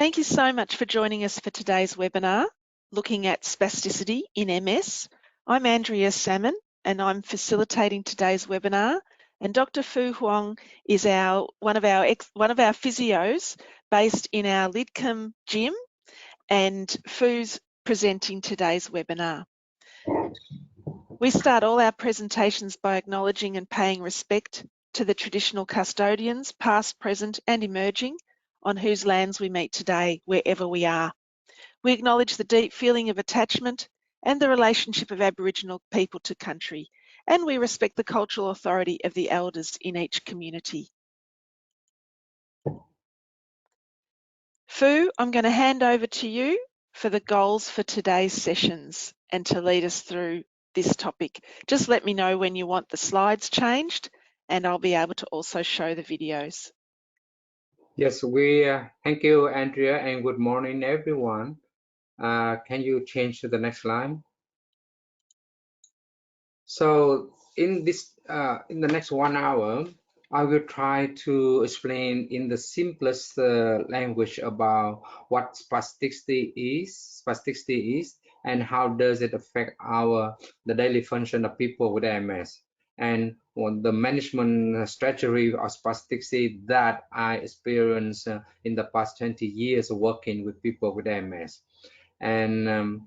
Thank you so much for joining us for today's webinar, looking at spasticity in MS. I'm Andrea Salmon and I'm facilitating today's webinar, and Dr. Phu Hoang is one of our physios based in our Lidcombe gym, and Phu's presenting today's webinar. We start all our presentations by acknowledging and paying respect to the traditional custodians, past, present and emerging, on whose lands we meet today, wherever we are. We acknowledge the deep feeling of attachment and the relationship of Aboriginal people to country, and we respect the cultural authority of the elders in each community. Phu, I'm going to hand over to you for the goals for today's sessions and to lead us through this topic. Just let me know when you want the slides changed and I'll be able to also show the videos. Yes, thank you, Andrea, and good morning, everyone. Can you change to the next slide? So in the next 1 hour, I will try to explain in the simplest language about what spasticity is, and how does it affect the daily function of people with MS, and the management strategy of spasticity that I experienced in the past 20 years working with people with MS. And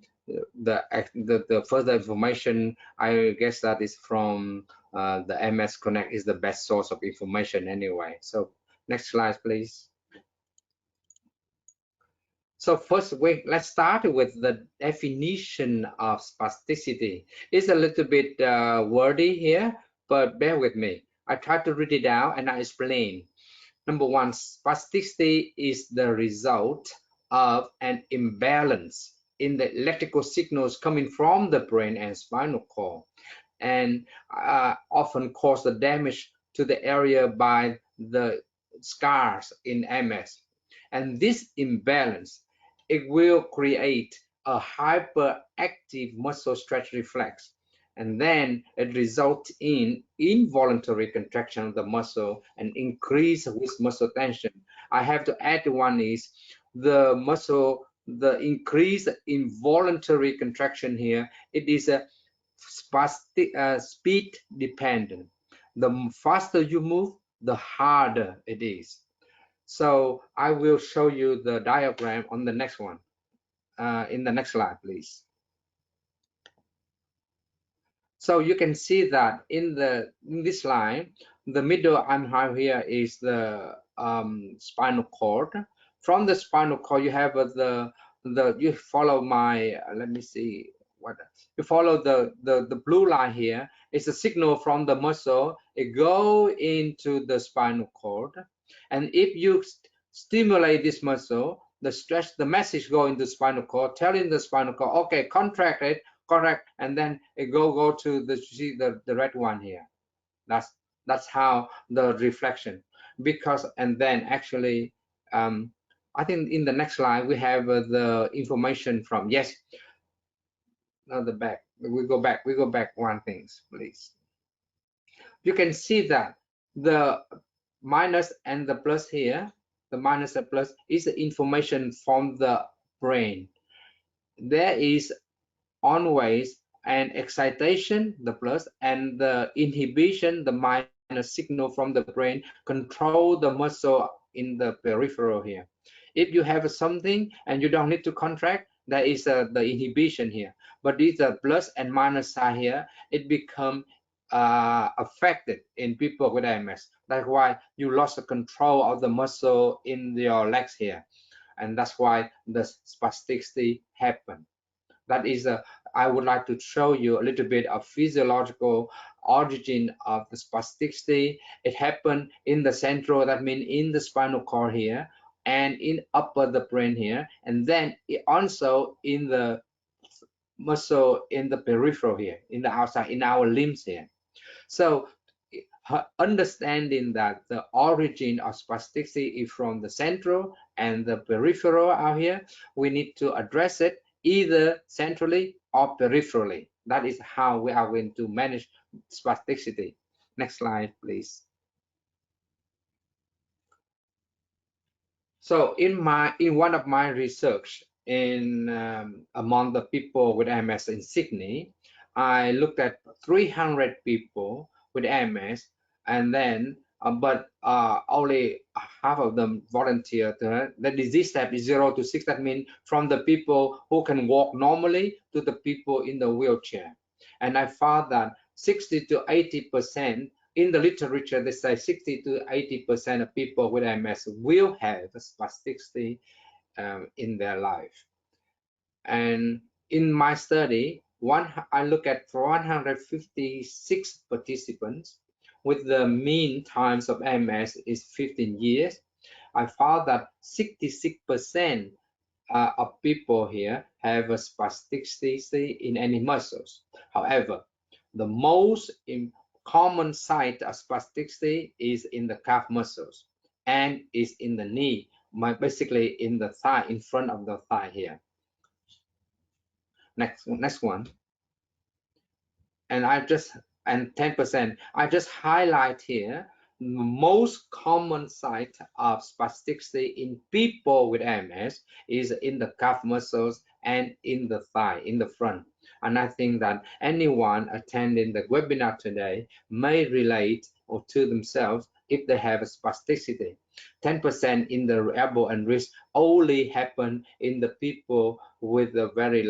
the further information, I guess, that is from the MS Connect is the best source of information anyway. So next slide, please. So first, let's start with the definition of spasticity. It's a little bit wordy here, but bear with me. I try to read it out and I explain. Number one, spasticity is the result of an imbalance in the electrical signals coming from the brain and spinal cord, and often cause the damage to the area by the scars in MS. And this imbalance, it will create a hyperactive muscle stretch reflex, and then it results in involuntary contraction of the muscle and increase with muscle tension. I have to add one is the increased involuntary contraction here. It is a speed dependent. The faster you move, the harder it is. So I will show you the diagram on the next one. In the next slide, please. So you can see that in this line, the middle I'm have here is the spinal cord. From the spinal cord, you have you follow my let me see what you follow the blue line here. It's a signal from the muscle. It go into the spinal cord, and if you stimulate this muscle, the message go into the spinal cord, telling the spinal cord, okay, contract it. Correct, and then it go to the red one here. That's how the reflection, because, and then actually I think in the next slide we have the information from, yes, now the back, we go back one things, please. You can see that the minus and the plus here, the minus and plus is the information from the brain. There is always an excitation, the plus, and the inhibition, the minus signal from the brain, control the muscle in the peripheral here. If you have something and you don't need to contract, there is the inhibition here. But these are plus and minus side here, it become affected in people with MS. That's why you lost the control of the muscle in your legs here. And that's why the spasticity happen. That is I would like to show you a little bit of physiological origin of the spasticity. It happened in the central, that means in the spinal cord here, and in upper the brain here, and then it also in the muscle in the peripheral here, in the outside, in our limbs here. So understanding that the origin of spasticity is from the central and the peripheral out here, we need to address it either centrally or peripherally. That is how we are going to manage spasticity. Next slide, please. So in one of my research in among the people with MS in Sydney, I looked at 300 people with MS, and then but only half of them volunteered. The disease step is 0 to 6. That means from the people who can walk normally to the people in the wheelchair. And I found that 60 to 80% in the literature, they say 60 to 80% of people with MS will have spasticity in their life. And in my study, I look at 156 participants with the mean times of MS is 15 years. I found that 66% of people here have a spasticity in any muscles. However, the most common site of spasticity is in the calf muscles and is in the knee, basically in the thigh, in front of the thigh here. Next one. And 10%. I just highlight here the most common site of spasticity in people with MS is in the calf muscles and in the thigh, in the front. And I think that anyone attending the webinar today may relate or to themselves if they have a spasticity. 10% in the elbow and wrist only happen in the people with a very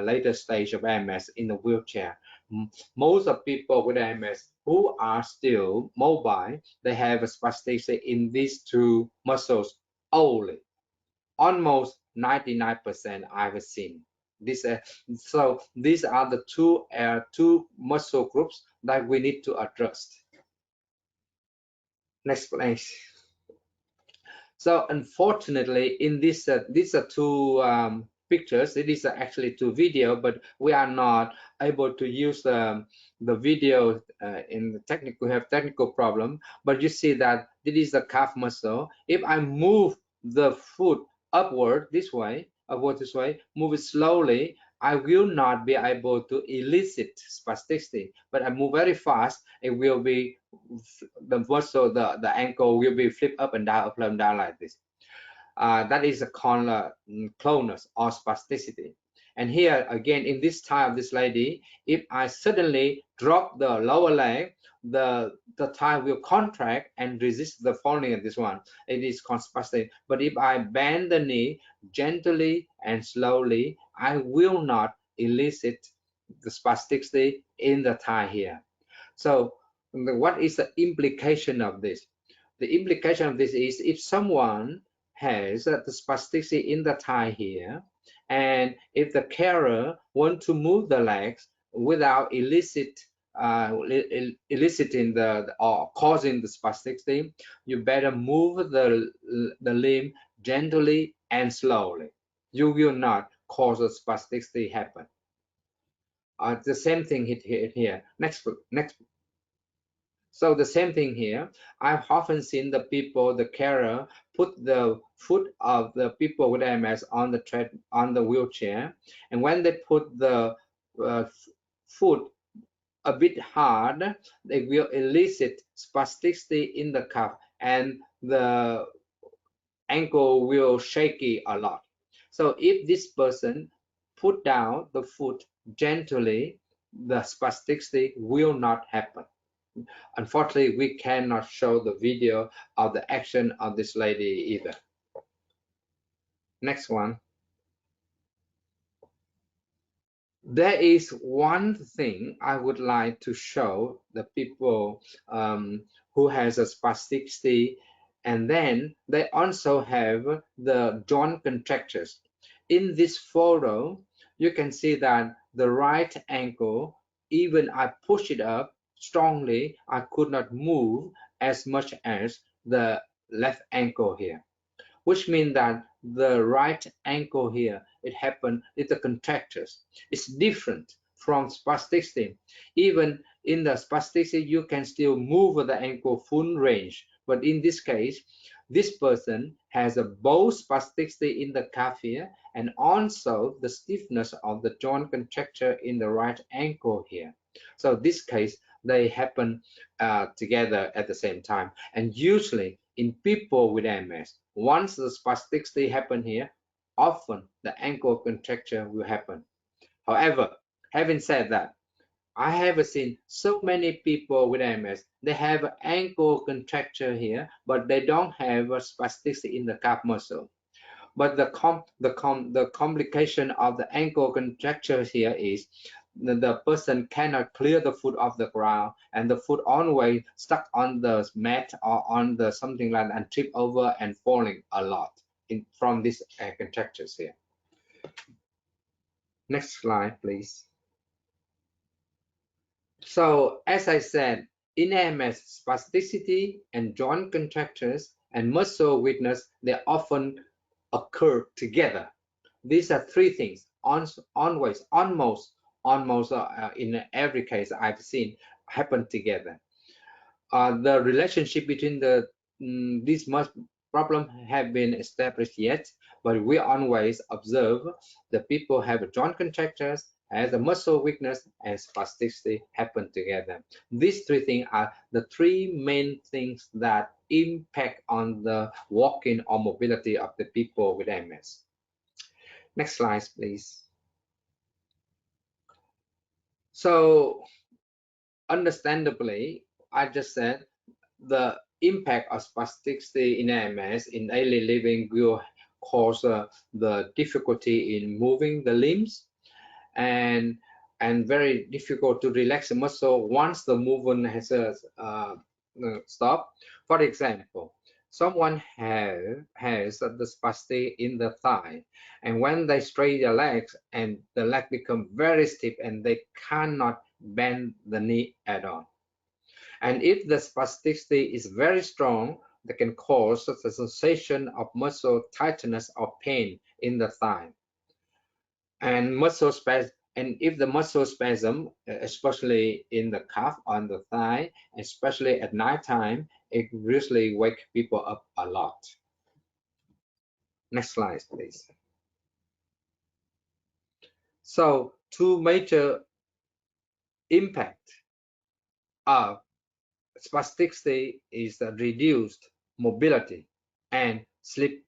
later stage of MS in the wheelchair. Most of people with MS who are still mobile, they have a spasticity in these two muscles only. Almost 99% I've seen. So these are the two muscle groups that we need to address. Next, please. So unfortunately, in these are two pictures. It is actually two video, but we are not able to use the video in the technical. We have technical problem. But you see that this is the calf muscle. If I move the foot upward this way, move it slowly, I will not be able to elicit spasticity. But I move very fast, it will be the muscle, the ankle will be flipped up and down like this. That is a clonus or spasticity. And here again, in this type of this lady, if I suddenly drop the lower leg, the thigh will contract and resist the falling of this one. It is called spasticity. But if I bend the knee gently and slowly, I will not elicit the spasticity in the thigh here. So what is the implication of this? The implication of this is if someone has the spasticity in the thigh here, and if the carer want to move the legs without eliciting or causing the spasticity, you better move the limb gently and slowly. You will not cause a spasticity happen. The same thing here. Next. So the same thing here. I've often seen the people, the carer, put the foot of the people with MS on the wheelchair, and when they put the foot a bit hard, they will elicit spasticity in the calf, and the ankle will shaky a lot. So if this person put down the foot gently, the spasticity will not happen. Unfortunately, we cannot show the video of the action of this lady either. Next one. There is one thing I would like to show the people who has a spasticity, and then they also have the joint contractures. In this photo, you can see that the right ankle, even I push it up strongly, I could not move as much as the left ankle here, which means that the right ankle here, it happened with the contractures. It's different from spasticity. Even in the spasticity, you can still move the ankle full range. But in this case, this person has a both spasticity in the calf here and also the stiffness of the joint contracture in the right ankle here. So this case, they happen together at the same time. And usually in people with MS, once the spasticity happen here, often the ankle contracture will happen. However, having said that, I have seen so many people with MS, they have an ankle contracture here, but they don't have a spasticity in the calf muscle. But the complication of the ankle contracture here is the person cannot clear the foot off the ground, and the foot always stuck on the mat or on the something like that and trip over and falling a lot from these contractures here. Next slide, please. So as I said, in MS, spasticity and joint contractures and muscle weakness, they often occur together. These are three things, almost in every case I've seen happen together. The relationship between these problems have been established yet, but we always observe the people have joint contractures, has a muscle weakness, and spasticity happen together. These three things are the three main things that impact on the walking or mobility of the people with MS. Next slide, please. So, understandably, I just said the impact of spasticity in MS in daily living will cause the difficulty in moving the limbs and very difficult to relax the muscle once the movement has stopped. For example, someone has the spasticity in the thigh, and when they straighten their legs, and the leg become very stiff and they cannot bend the knee at all. And if the spasticity is very strong, that can cause the sensation of muscle tightness or pain in the thigh. And muscle spasm, and if the muscle spasm, especially in the calf on the thigh, especially at night time, it usually wake people up a lot. Next slide, please. So two major impact of spasticity is the reduced mobility, and sleep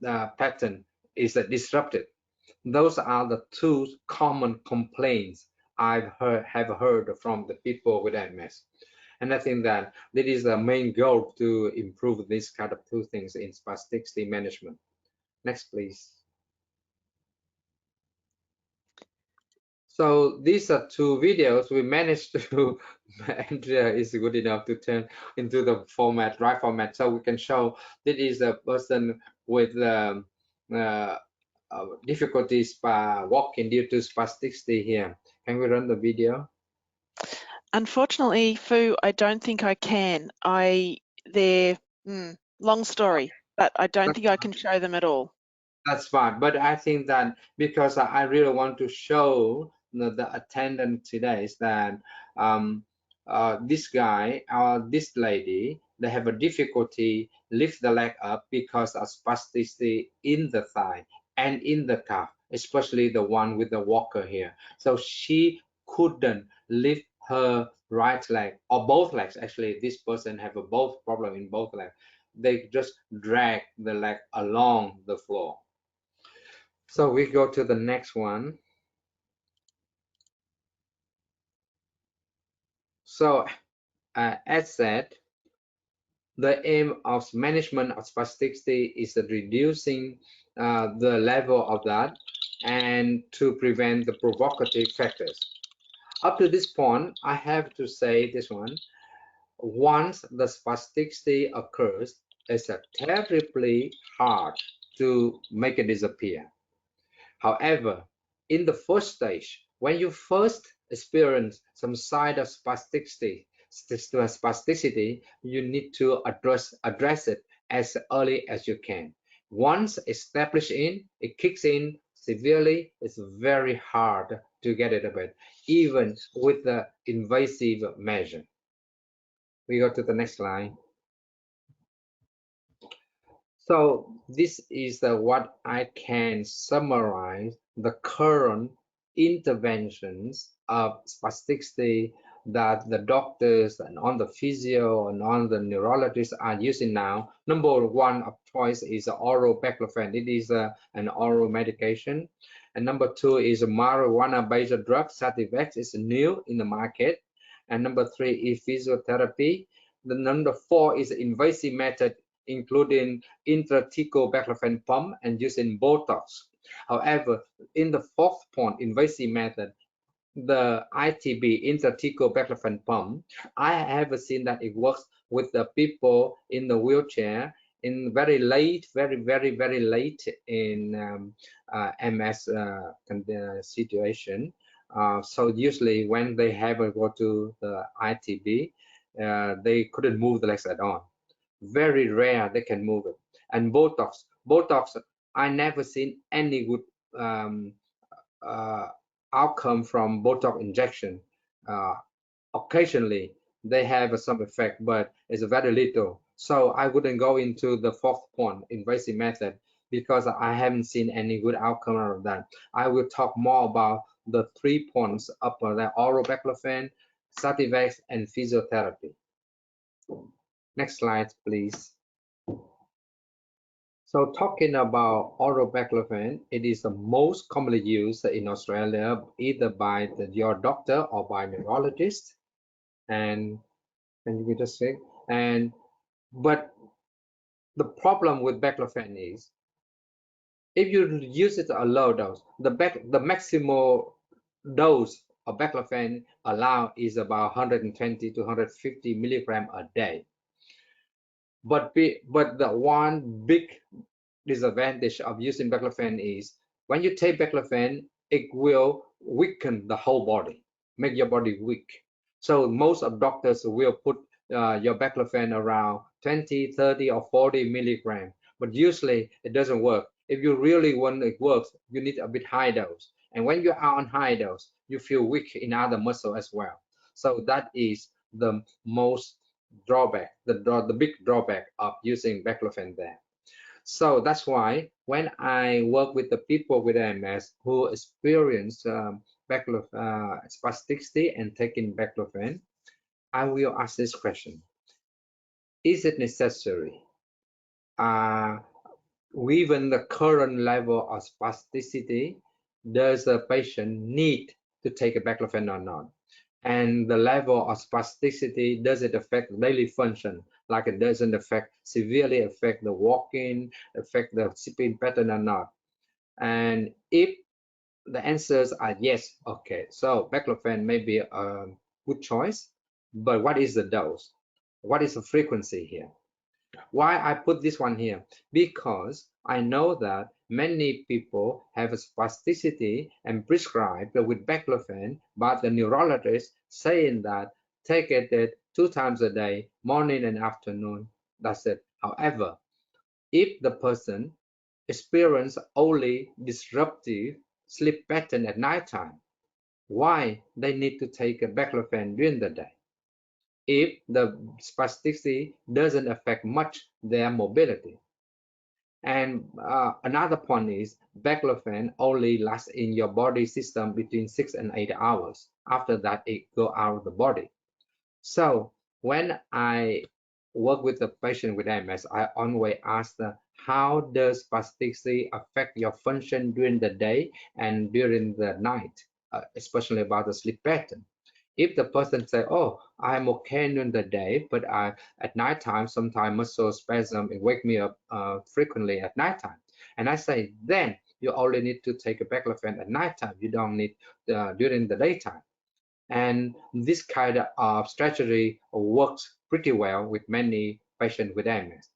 pattern is disrupted. Those are the two common complaints have heard from the people with MS. And I think that this is the main goal to improve this kind of two things in spasticity management. Next, please. So these are two videos we managed to, Andrea is good enough to turn into the format, right format, so we can show that is a person with difficulties by walking due to spasticity here. Can we run the video? Unfortunately, Phu, I don't think I can. Long story, but I don't think I can show them at all. That's fine, but I think that because I really want to show the attendant today is that this guy or this lady, they have a difficulty lift the leg up because of spasticity in the thigh and in the calf, especially the one with the walker here. So she couldn't lift her right leg or both legs. Actually, this person have a both problem in both legs. They just drag the leg along the floor. So we go to the next one. So as said, the aim of management of spasticity is reducing the level of that and to prevent the provocative factors. Up to this point, I have to say this one. Once the spasticity occurs, it's terribly hard to make it disappear. However, in the first stage, when you first experience some side of spasticity, you need to address it as early as you can. Once established it kicks in severely. It's very hard to get it away, even with the invasive measure. We go to the next slide. So this is what I can summarize the current interventions of spasticity that the doctors and on the physio and on the neurologists are using now. Number one of choice is oral BACLOFEN. It is an oral medication. And number two is a marijuana-based drug. SATIVEX is new in the market. And number three is physiotherapy. The number four is invasive method, including intrathecal BACLOFEN pump and using Botox. However, in the fourth point, invasive method, the ITB, intrathecal BACLOFEN pump, I have seen that it works with the people in the wheelchair in very late, very late in MS situation. So usually when they have to go to the ITB, they couldn't move the legs at all. Very rare they can move it. And Botox, I never seen any good outcome from Botox injection. Occasionally they have some effect, but it's very little. So I wouldn't go into the fourth point, invasive method, because I haven't seen any good outcome out of that. I will talk more about the 3 points of the oral BACLOFEN, SATIVEX, and physiotherapy. Next slide, please. So talking about oral BACLOFEN, it is the most commonly used in Australia, either by your doctor or by neurologist. And you just say, but the problem with BACLOFEN is, if you use it at a low dose, the maximal dose of BACLOFEN allowed is about 120 to 150 milligram a day. But the one big disadvantage of using BACLOFEN is, when you take BACLOFEN, it will weaken the whole body, make your body weak. So most of doctors will put your BACLOFEN around 20, 30, or 40 milligram, but usually it doesn't work. If you really want it works, you need a bit high dose. And when you are on high dose, you feel weak in other muscle as well. So that is the most drawback, the big drawback of using BACLOFEN there. So that's why when I work with the people with MS who experience spasticity and taking BACLOFEN, I will ask this question: is it necessary? Given the current level of spasticity, does the patient need to take a BACLOFEN or not? And the level of spasticity, does it affect daily function? Like it doesn't severely affect the walking, affect the sleeping pattern or not? And if the answers are yes, okay, so BACLOFEN may be a good choice, but what is the dose? What is the frequency here? Why I put this one here? Because I know that many people have spasticity and prescribed with BACLOFEN, but the neurologist saying that take it 2 times a day, morning and afternoon. That's it. However, if the person experience only disruptive sleep pattern at nighttime, why they need to take a BACLOFEN during the day? If the spasticity doesn't affect much their mobility. And another point is, BACLOFEN only lasts in your body system between 6 and 8 hours. After that, it go out of the body. So when I work with the patient with MS, I always ask them, how does spasticity affect your function during the day and during the night, especially about the sleep pattern? If the person say, oh, I'm okay during the day, but at nighttime, sometimes muscle spasm, it wake me up frequently at nighttime. And I say, then you only need to take a BACLOFEN at nighttime. You don't need during the daytime. And this kind of strategy works pretty well with many patients with MS.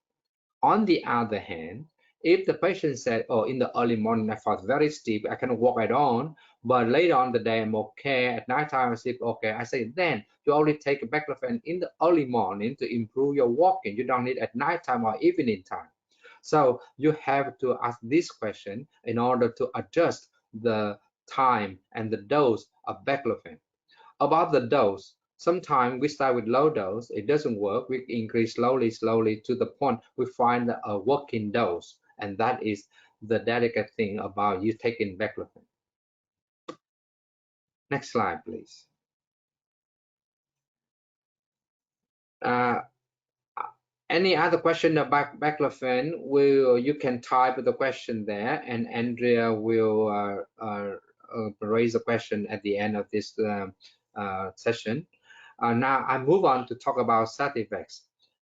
On the other hand, if the patient said, oh, in the early morning I felt very stiff, I cannot walk at all, but later on the day I'm okay, at night time I sleep okay, I say then you only take a BACLOFEN in the early morning to improve your walking. You don't need at night time or evening time. So you have to ask this question in order to adjust the time and the dose of BACLOFEN. About the dose, sometimes we start with low dose, it doesn't work, we increase slowly to the point we find a working dose, and that is the delicate thing about you taking BACLOFEN. Next slide, please. Uh, any other question about BACLOFEN? You can type the question there, and Andrea will raise a question at the end of this session. Now I move on to talk about SATIVEX.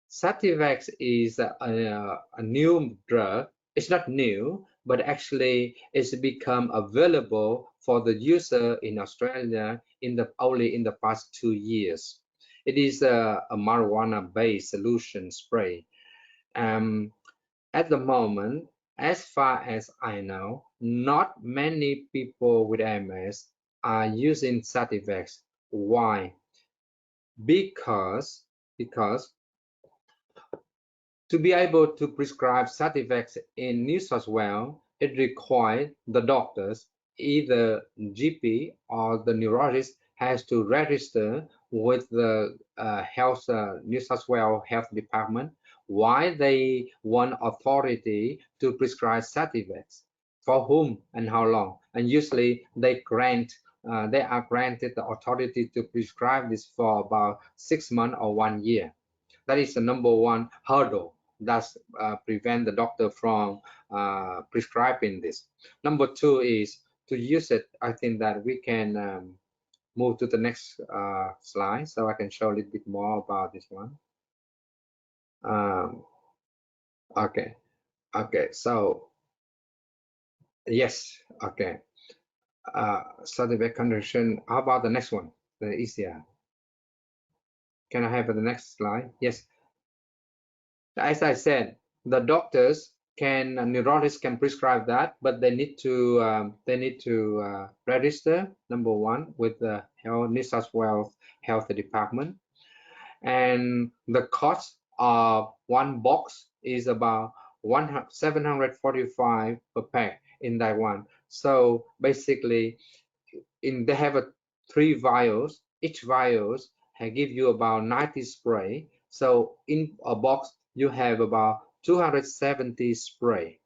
SATIVEX is a new drug. It's not new, but actually it's become available for the user in Australia only in the past 2 years. It is a marijuana-based solution spray. At the moment, as far as I know, not many people with MS are using SATIVEX. Why? Because to be able to prescribe SATIVEX in New South Wales, it requires the doctors, either GP or the neurologist, has to register with the New South Wales Health Department why they want authority to prescribe SATIVEX, for whom and how long. And usually they are granted the authority to prescribe this for about 6 months or 1 year. That is the number one hurdle that prevent the doctor from prescribing this. Number two is to use it. I think that we can move to the next slide so I can show a little bit more about this one. Okay, so yes, okay. SATIVEX condition. How about the next one? The easier. Can I have the next slide? Yes. As I said, the doctors neurologists can prescribe that, but they need to register, number one, with the New South Wales Health Department, and the cost of one box is about 745 per pack in Taiwan. So basically, they have 3 vials. Each vials give you about 90 spray. So in a box you have about 270 spray.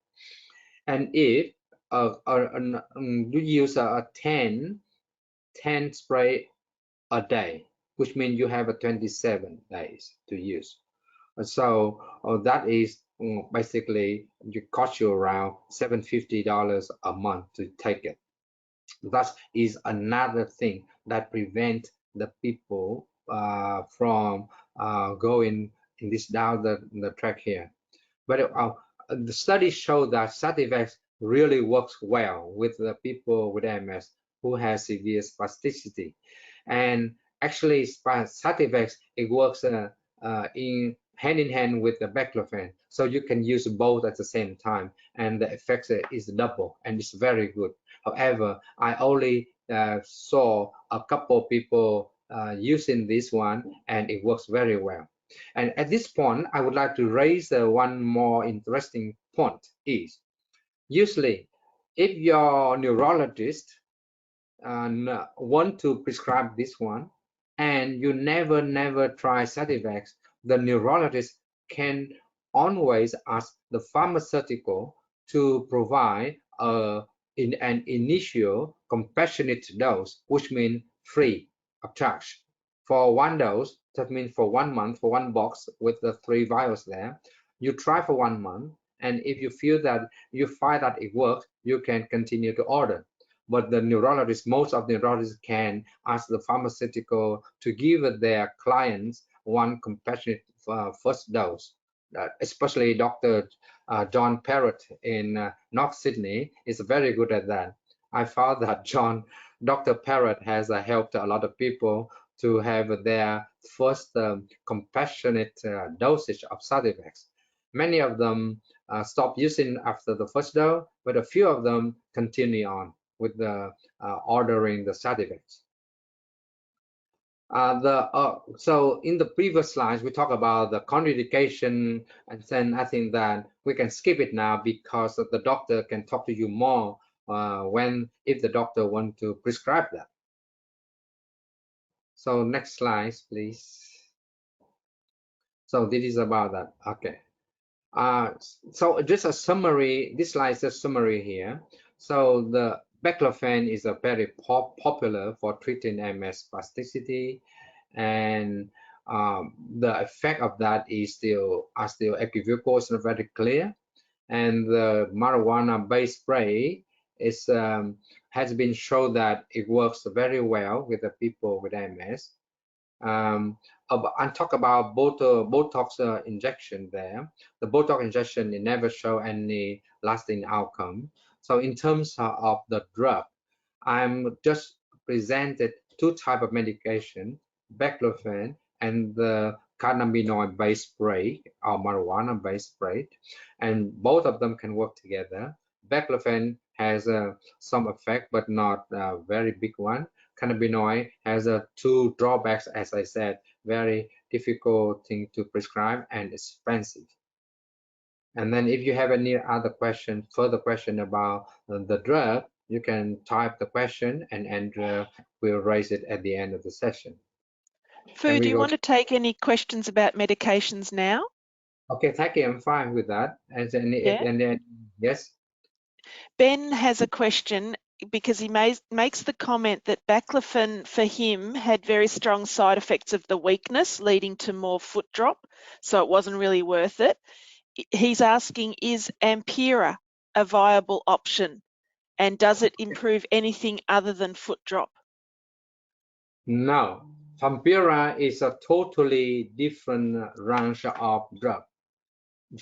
And if you use a 10 spray a day, which means you have 27 days to use. So that is basically you cost you around $750 a month to take it. That is another thing that prevents the people from going in this down the track here. But the studies show that SATIVEX really works well with the people with MS who has severe spasticity. And actually, SATIVEX, it works in hand in hand with the BACLOFEN. So you can use both at the same time, and the effect is double, and it's very good. However, I only saw a couple people using this one, and it works very well. And at this point, I would like to raise one more interesting point is, usually, if your neurologist want to prescribe this one, and you never try SATIVEX, the neurologist can always ask the pharmaceutical to provide in an initial compassionate dose, which means free of charge. For one dose, that means for 1 month, for one box with the 3 vials there, you try for 1 month, and if you feel that you find that it works, you can continue to order. But the neurologist, most of the neurologists can ask the pharmaceutical to give their clients one compassionate first dose. Especially Dr. John Parrott in North Sydney is very good at that. I found that Dr. Parrott has helped a lot of people to have their first compassionate dosage of SATIVEX. Many of them stop using after the first dose, but a few of them continue on with the ordering the SATIVEX. So in the previous slides, we talked about the contraindication, and then I think that we can skip it now because the doctor can talk to you more if the doctor want to prescribe that. So next slide, please. So this is about that. Okay. So just a summary. This slide is a summary here. So the BACLOFEN is a very popular for treating MS spasticity, and the effect of that are still equivocal. It's not very clear. And the marijuana-based spray is has been shown that it works very well with the people with MS. I talk about Botox injection there. The Botox injection, it never show any lasting outcome. So in terms of the drug, I'm just presented two type of medication, BACLOFEN and the cannabinoid-based spray or marijuana-based spray, and both of them can work together. BACLOFEN has some effect, but not a very big one. Cannabinoid has two drawbacks, as I said, very difficult thing to prescribe and expensive. And then if you have any other question, further question about the drug, you can type the question and Andrea will raise it at the end of the session. Phu, do you want to take any questions about medications now? Okay, thank you. I'm fine with that. And then, yes. Ben has a question because he makes the comment that baclofen for him had very strong side effects of the weakness leading to more foot drop, so it wasn't really worth it. He's asking, is Ampera a viable option, and does it improve anything other than foot drop? No, Ampera is a totally different range of drug.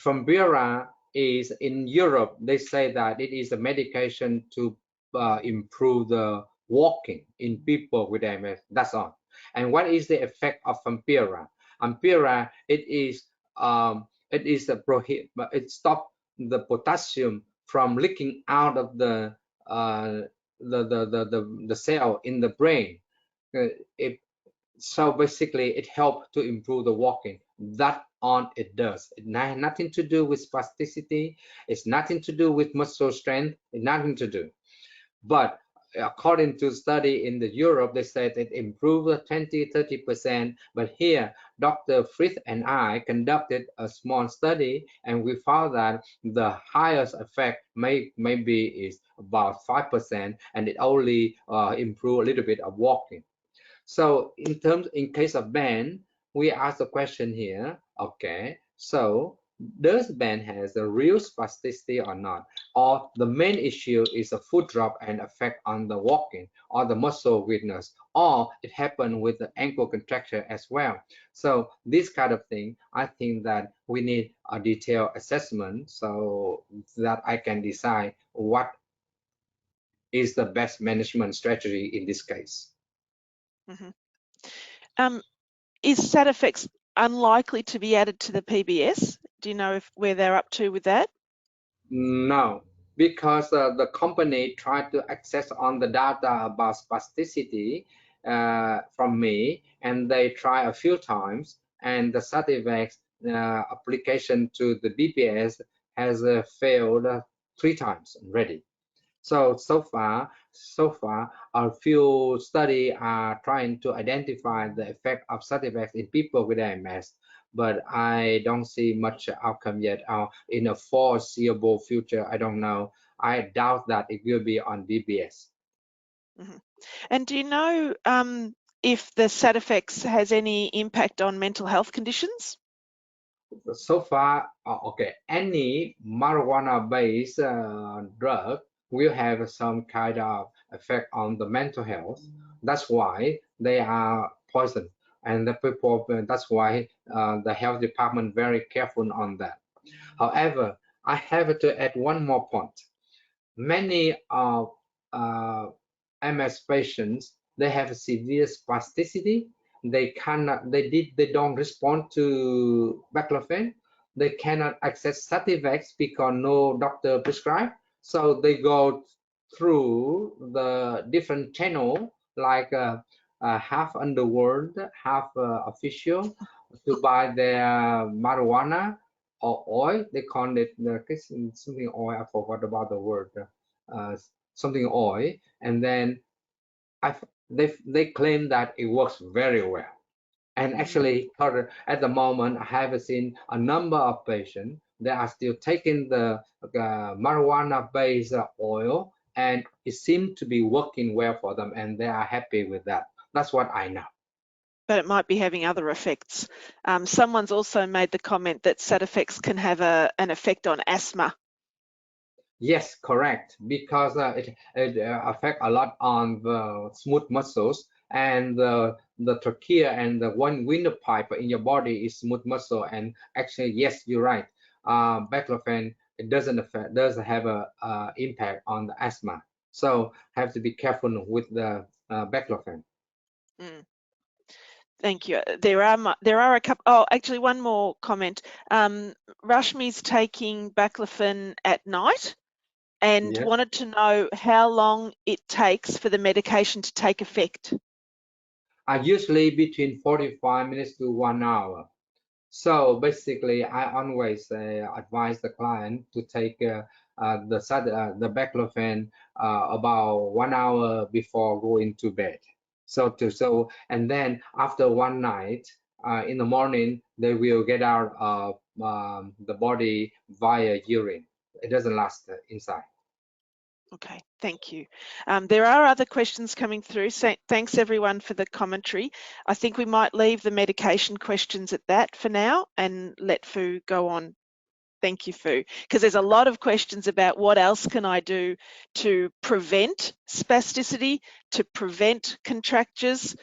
Ampera is in Europe, they say that it is a medication to improve the walking in people with MS. That's all. And what is the effect of Ampera? Ampera, it stops the potassium from leaking out of the cell in the brain. So basically, it helps to improve the walking. That on it does. It has nothing to do with spasticity. It's nothing to do with muscle strength. It's nothing to do. But according to study in the Europe, they said it improved 20-30%. But here, Dr. Frith and I conducted a small study, and we found that the highest effect maybe is about 5%, and it only improved a little bit of walking. So in case of Ben, we ask the question here, okay, so does Ben has a real spasticity or not? Or the main issue is a foot drop and effect on the walking or the muscle weakness, or it happened with the ankle contracture as well. So this kind of thing, I think that we need a detailed assessment so that I can decide what is the best management strategy in this case. Mm-hmm. Is SATIVEX unlikely to be added to the PBS? Do you know where they're up to with that? No, because the company tried to access on the data about spasticity from me, and they try a few times, and the SATIVEX application to the BPS has failed 3 times already. So far, a few studies are trying to identify the effect of SATIVEX in people with MS, but I don't see much outcome yet. In a foreseeable future, I don't know. I doubt that it will be on BBS. Mm-hmm. And do you know if the SATIVEX has any impact on mental health conditions? So far, okay, any marijuana-based drug will have some kind of effect on the mental health. That's why they are poison, and the people. That's why the health department very careful on that. However, I have to add one more point. Many of MS patients, they have severe spasticity. They don't respond to baclofen. They cannot access SATIVEX because no doctor prescribe. So they go through the different channel like half underworld, half official to buy their marijuana or oil. They call it something oil. I forgot about the word. Uh, Something oil, and then they claim that it works very well. And actually, at the moment, I have seen a number of patients that are still taking the marijuana-based oil, and it seems to be working well for them, and they are happy with that. That's what I know. but it might be having other effects. Someone's also made the comment that SATIVEX can have an effect on asthma. Yes, correct, because it affect a lot on the smooth muscles, and the trachea and the one windpipe in your body is smooth muscle. And actually, yes, you're right. Baclofen, it doesn't have a impact on the asthma, so have to be careful with the baclofen. Mm. Thank you. There are a couple. Oh, actually, one more comment. Rashmi's taking BACLOFEN at night and Yes. wanted to know how long it takes for the medication to take effect. Usually between 45 minutes to 1 hour. So basically, I always advise the client to take the baclofen about 1 hour before going to bed. And then after one night, in the morning, they will get out of the body via urine. It doesn't last inside. Okay, thank you. There are other questions coming through. So thanks everyone for the commentary. I think we might leave the medication questions at that for now and let Phu go on. Thank you, Phu, because there's a lot of questions about what else can I do to prevent spasticity, to prevent contractures.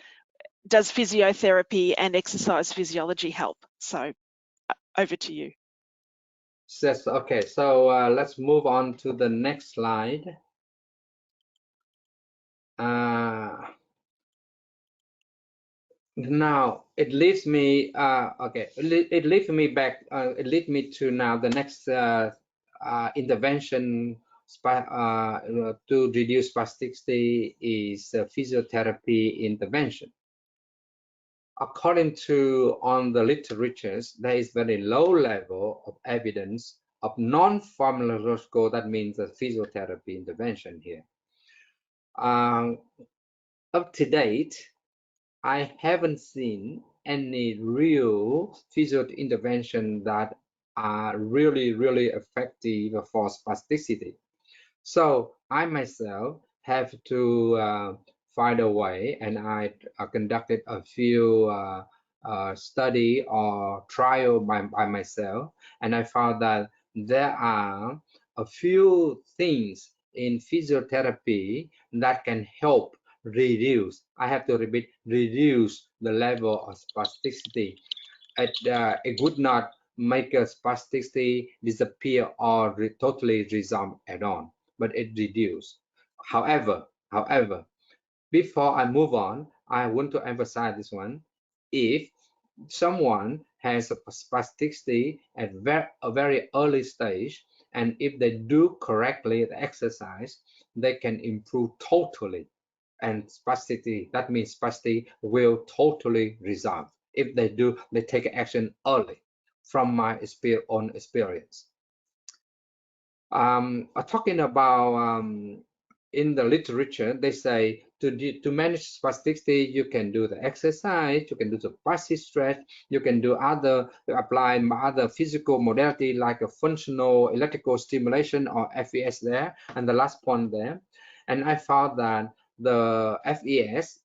Does physiotherapy and exercise physiology help? So over to you. Yes, okay, so let's move on to the next slide. Now it leads me it leads me back it leads me to now the next intervention to reduce spasticity is physiotherapy intervention. According to on the literatures, there is very low level of evidence of non-pharmacological, that means the physiotherapy intervention here. Up to date, I haven't seen any real physio intervention that are really effective for spasticity. So I myself have to find a way, and I conducted a few study or trial by myself, and I found that there are a few things in physiotherapy that can help reduce, I have to repeat, reduce the level of spasticity. It would not make a spasticity disappear or totally resolve at all, but it reduce. However, before I move on, I want to emphasize this one. If someone has a spasticity at a very early stage, and if they do correctly the exercise, they can improve totally. And spasticity, that means spasticity will totally resolve if they take action early, from my own experience. Talking about in the literature, they say to manage spasticity, you can do the exercise, you can do the passive stretch, you can do apply other physical modality like a functional electrical stimulation or FES there, and the last point there. And I found that the FES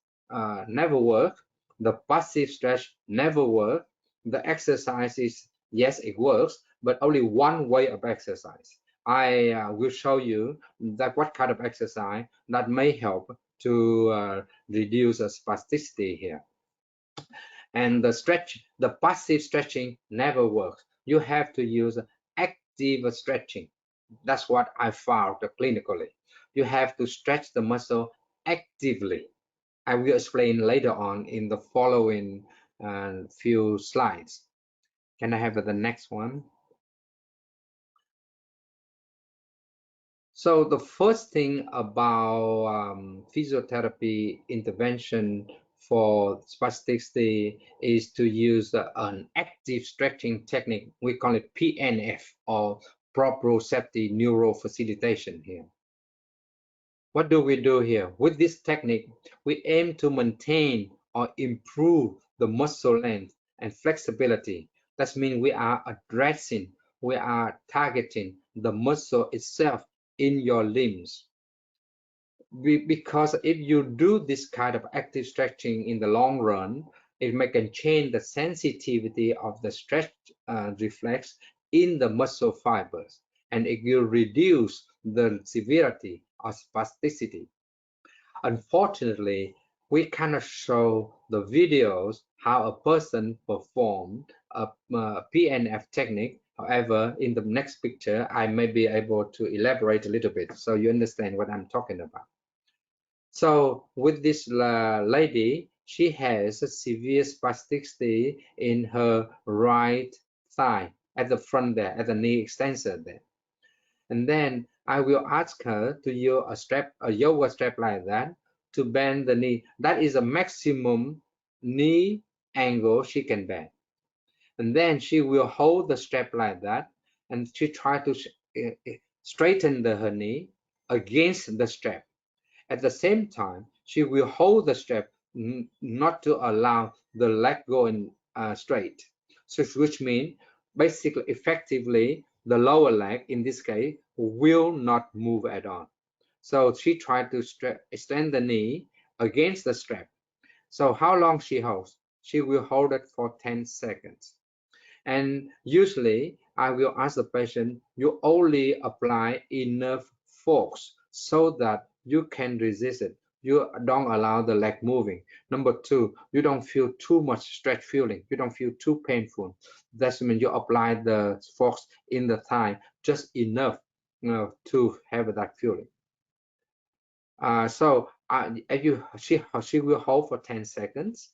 never work, the passive stretch never work, the exercises, yes, it works, but only one way of exercise. I will show you that what kind of exercise that may help to reduce spasticity here. And the passive stretching never works. You have to use active stretching. That's what I found clinically. You have to stretch the muscle actively. I will explain later on in the following few slides. Can I have the next one? So the first thing about physiotherapy intervention for spasticity is to use an active stretching technique. We call it PNF, or proprioceptive neuro-facilitation here. What do we do here? With this technique, we aim to maintain or improve the muscle length and flexibility. That means we are targeting the muscle itself in your limbs. Because if you do this kind of active stretching in the long run, It can change the sensitivity of the stretch reflex in the muscle fibers, and it will reduce the severity of spasticity. Unfortunately, we cannot show the videos how a person performed a PNF technique. However, in the next picture, I may be able to elaborate a little bit so you understand what I'm talking about. So with this lady, she has a severe spasticity in her right thigh at the front there, at the knee extensor there. And then I will ask her to use a yoga strap like that to bend the knee. That is a maximum knee angle she can bend. And then she will hold the strap like that, and she try to straighten her knee against the strap. At the same time, she will hold the strap not to allow the leg going straight. So, which means basically, effectively, the lower leg in this case will not move at all. So she tried to extend the knee against the strap. So how long she holds? She will hold it for 10 seconds. And usually I will ask the patient, you only apply enough force so that you can resist it. You don't allow the leg moving. Number two, you don't feel too much stretch feeling. You don't feel too painful. That means you apply the force in the thigh just enough, to have that feeling. She will hold for 10 seconds.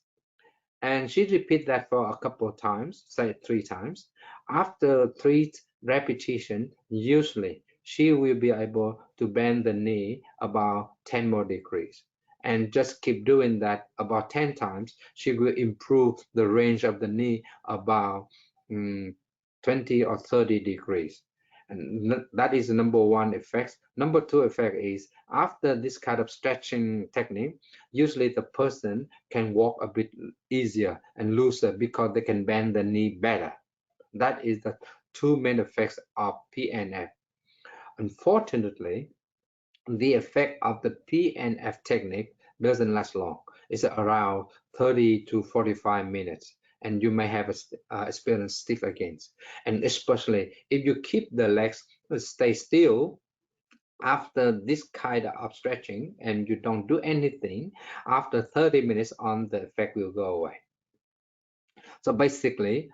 And she repeat that for a couple of times, say 3 times. After 3 repetition, usually she will be able to bend the knee about 10 more degrees. And just keep doing that about 10 times. She will improve the range of the knee about 20 or 30 degrees. And that is the number one effect. Number two effect is after this kind of stretching technique, usually the person can walk a bit easier and looser because they can bend the knee better. That is the two main effects of PNF. Unfortunately, the effect of the PNF technique doesn't last long. It's around 30 to 45 minutes, and you may have experience stiff against. And especially if you keep the legs stay still after this kind of stretching and you don't do anything, after 30 minutes on, the effect will go away. So basically,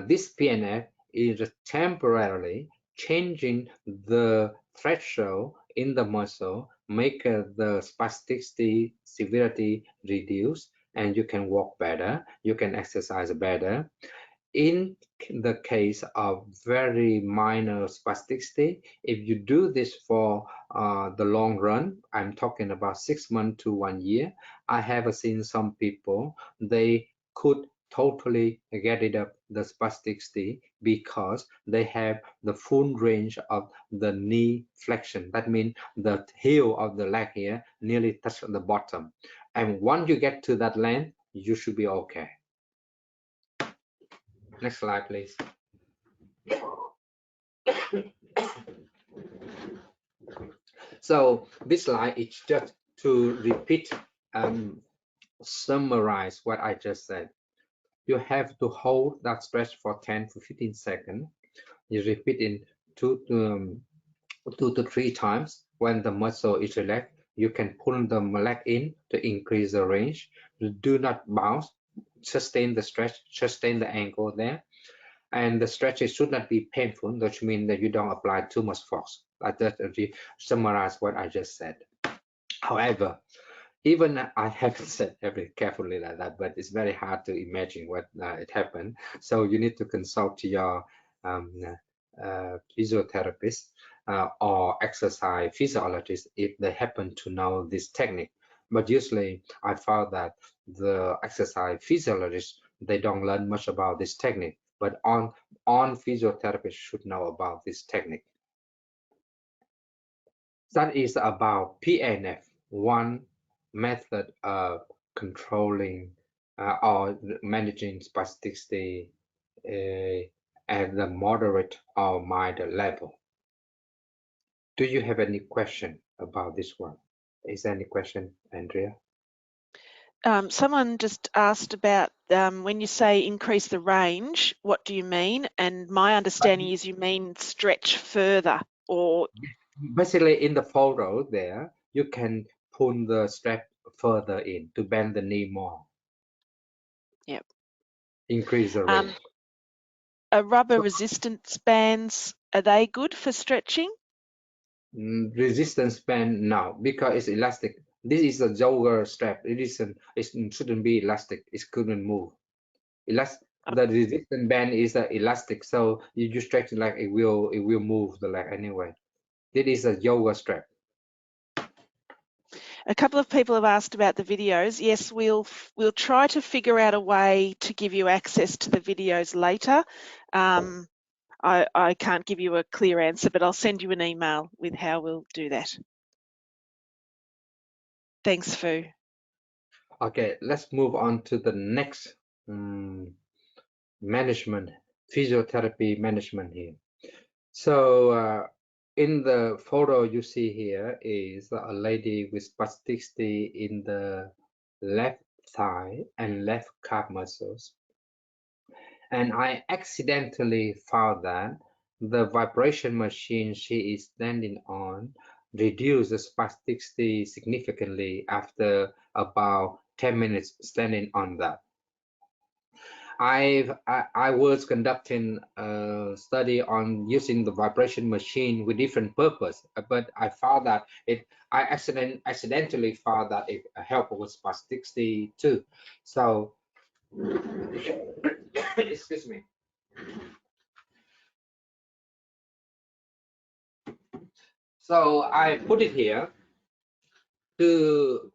this PNF is temporarily changing the threshold in the muscle, make the spasticity severity reduce, and you can walk better, you can exercise better. In the case of very minor spasticity, if you do this for the long run, I'm talking about 6 months to 1 year, I have seen some people, they could totally get rid of the spasticity because they have the full range of the knee flexion. That means the heel of the leg here nearly touch the bottom. And once you get to that length, you should be okay. Next slide, please. So this slide is just to repeat and summarize what I just said. You have to hold that stretch for 10 to 15 seconds. You repeat in two to 3 times. When the muscle is relaxed, you can pull the leg in to increase the range. Do not bounce. Sustain the stretch, sustain the angle there. And the stretches should not be painful, which means that you don't apply too much force. I just summarize what I just said. However, even I haven't said very carefully like that, but it's very hard to imagine what it happened. So you need to consult your physiotherapist or exercise physiologist if they happen to know this technique. But usually I found that the exercise physiologists, they don't learn much about this technique, but on physiotherapists should know about this technique. That is about PNF, one method of controlling or managing spasticity at the moderate or mild level. Do you have any question about this one? Is there any question, Andrea? Someone just asked about when you say increase the range, what do you mean? And my understanding is you mean stretch further, or Basically, in the photo there, you can pull the strap further in to bend the knee more. Yep. Increase the range. Are rubber resistance bands, are they good for stretching? Resistance band now because it's elastic. This is a yoga strap. It shouldn't be elastic. It couldn't move. The resistance band is elastic, so you stretch it like it will move the leg anyway. This is a yoga strap. A couple of people have asked about the videos. Yes, we'll try to figure out a way to give you access to the videos later. I can't give you a clear answer, but I'll send you an email with how we'll do that. Thanks, Phu. Okay, let's move on to the next management, physiotherapy management here. So in the photo you see here is a lady with spasticity in the left thigh and left calf muscles. And I accidentally found that the vibration machine she is standing on reduced the spasticity significantly after about 10 minutes standing on that. I was conducting a study on using the vibration machine with different purpose, but I found that I accidentally found that it helped with spasticity too. So excuse me. So I put it here to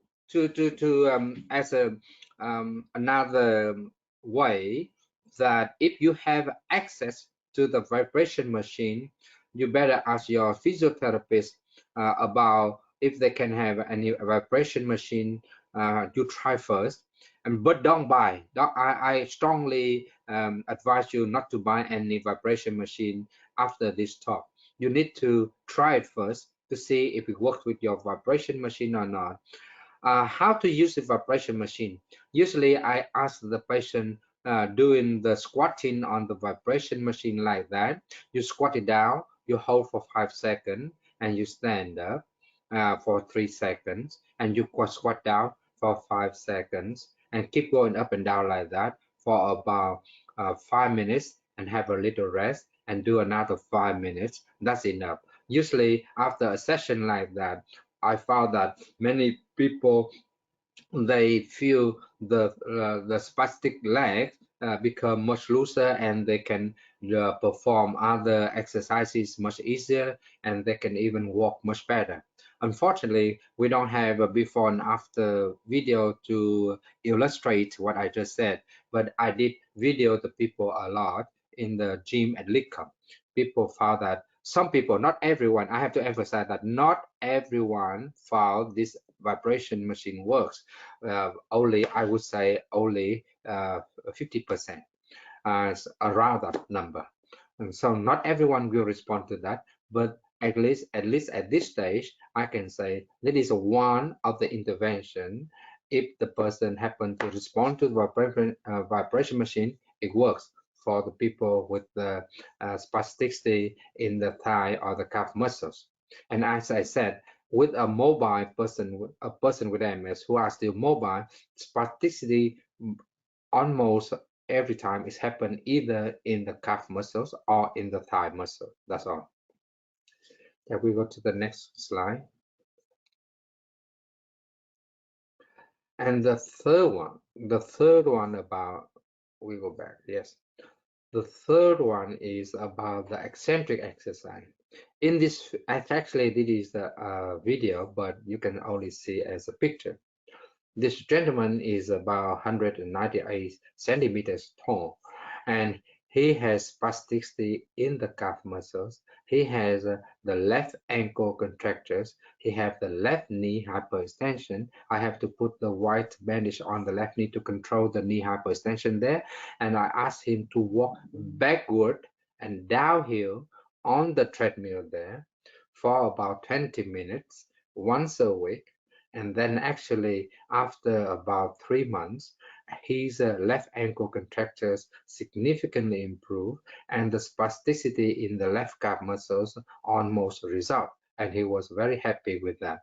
as a another way that if you have access to the vibration machine, you better ask your physiotherapist about if they can have any vibration machine. You try first, but don't buy. I strongly advise you not to buy any vibration machine after this talk. You need to try it first to see if it works with your vibration machine or not. How to use the vibration machine? Usually I ask the patient doing the squatting on the vibration machine like that. You squat it down, you hold for 5 seconds, and you stand up for 3 seconds, and you squat down for 5 seconds, and keep going up and down like that for about 5 minutes, and have a little rest, and do another 5 minutes. That's enough. Usually after a session like that, I found that many people, they feel the spastic leg become much looser, and they can perform other exercises much easier, and they can even walk much better. Unfortunately, we don't have a before and after video to illustrate what I just said, but I did video the people a lot in the gym at Lidcombe. People found that some people, not everyone, I have to emphasize that not everyone found this vibration machine works. Only, I would say, only 50%, around that number. And so not everyone will respond to that, but at least at this stage, I can say that is one of the intervention. If the person happen to respond to the vibration machine, it works for the people with the spasticity in the thigh or the calf muscles. And as I said, with a mobile person, a person with MS who are still mobile, spasticity almost every time is happen either in the calf muscles or in the thigh muscle. That's all. Can we go to the next slide? And the third one about, we go back, yes. The third one is about the eccentric exercise. In this, actually, this is a video, but you can only see as a picture. This gentleman is about 198 centimeters tall, and he has spasticity in the calf muscles. He has the left ankle contractures. He has the left knee hyperextension. I have to put the white bandage on the left knee to control the knee hyperextension there. And I asked him to walk backward and downhill on the treadmill there for about 20 minutes once a week. And then actually after about 3 months, his left ankle contractures significantly improved, and the spasticity in the left calf muscles almost resolved, and he was very happy with that.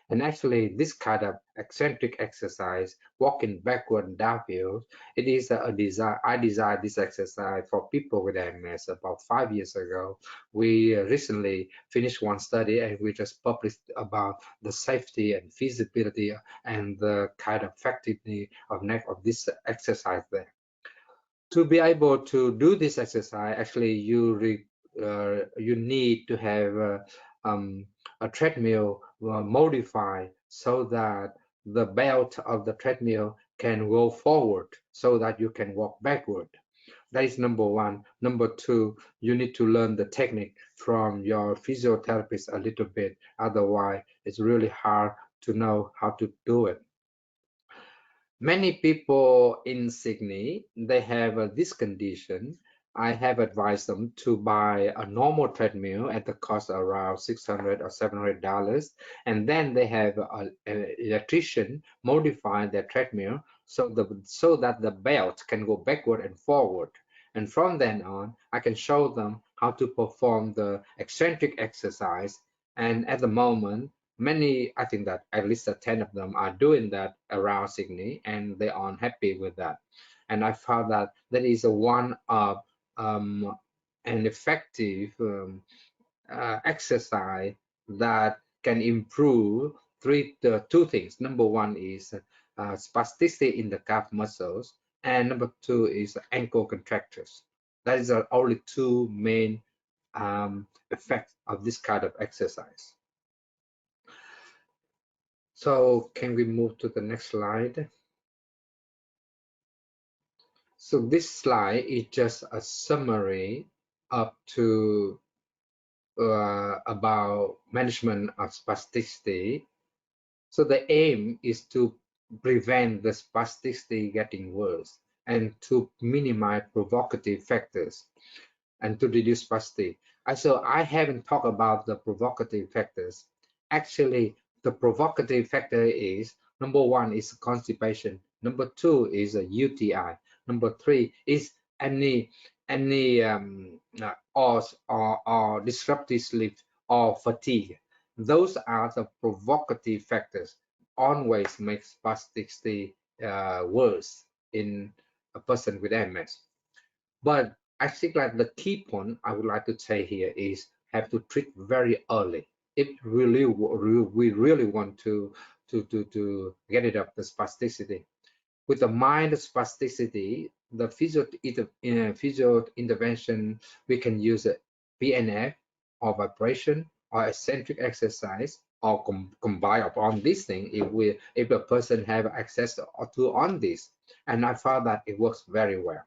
And actually, this kind of eccentric exercise, walking backward and downhill, it is a design. I designed this exercise for people with MS about 5 years ago. We recently finished one study, and we just published about the safety and feasibility and the kind of effectiveness of this exercise there. To be able to do this exercise, actually you need to have a treadmill modified so that the belt of the treadmill can go forward so that you can walk backward. That is number one. Number two, you need to learn the technique from your physiotherapist a little bit. Otherwise, it's really hard to know how to do it. Many people in Sydney, they have this condition. I have advised them to buy a normal treadmill at the cost around $600 or $700, and then they have an electrician modify their treadmill so that the belt can go backward and forward. And from then on, I can show them how to perform the eccentric exercise. And at the moment, many, I think that at least 10 of them are doing that around Sydney, and they are happy with that. And I found that that is one of an effective exercise that can improve two things. Number one is spasticity in the calf muscles, and number two is ankle contractures. That is the only two main effects of this kind of exercise. So can we move to the next slide? So this slide is just a summary up to about management of spasticity. So the aim is to prevent the spasticity getting worse and to minimize provocative factors and to reduce spasticity. So I haven't talked about the provocative factors. Actually, the provocative factor is number one is constipation, number two is a UTI, number three is any or disruptive sleep or fatigue. Those are the provocative factors. Always makes spasticity worse in a person with MS. But I think that the key point I would like to say here is have to treat very early. If we really want to get rid of the spasticity. With the mild spasticity, the physio intervention, we can use a PNF or vibration or eccentric exercise or combine upon this thing if a person have access to on this. And I found that it works very well.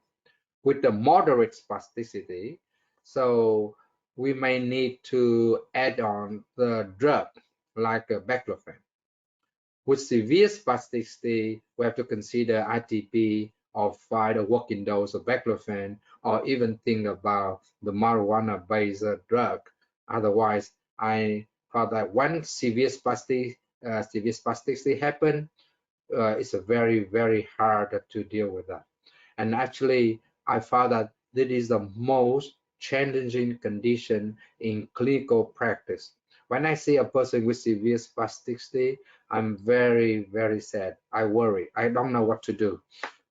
With the moderate spasticity, so we may need to add on the drug like BACLOFEN. With severe spasticity, we have to consider ITP or find a working dose of BACLOFEN or even think about the marijuana-based drug. Otherwise, I thought that when severe spasticity happen, it's a very, very hard to deal with that. And actually, I found that this is the most challenging condition in clinical practice. When I see a person with severe spasticity, I'm very, very sad. I worry. I don't know what to do.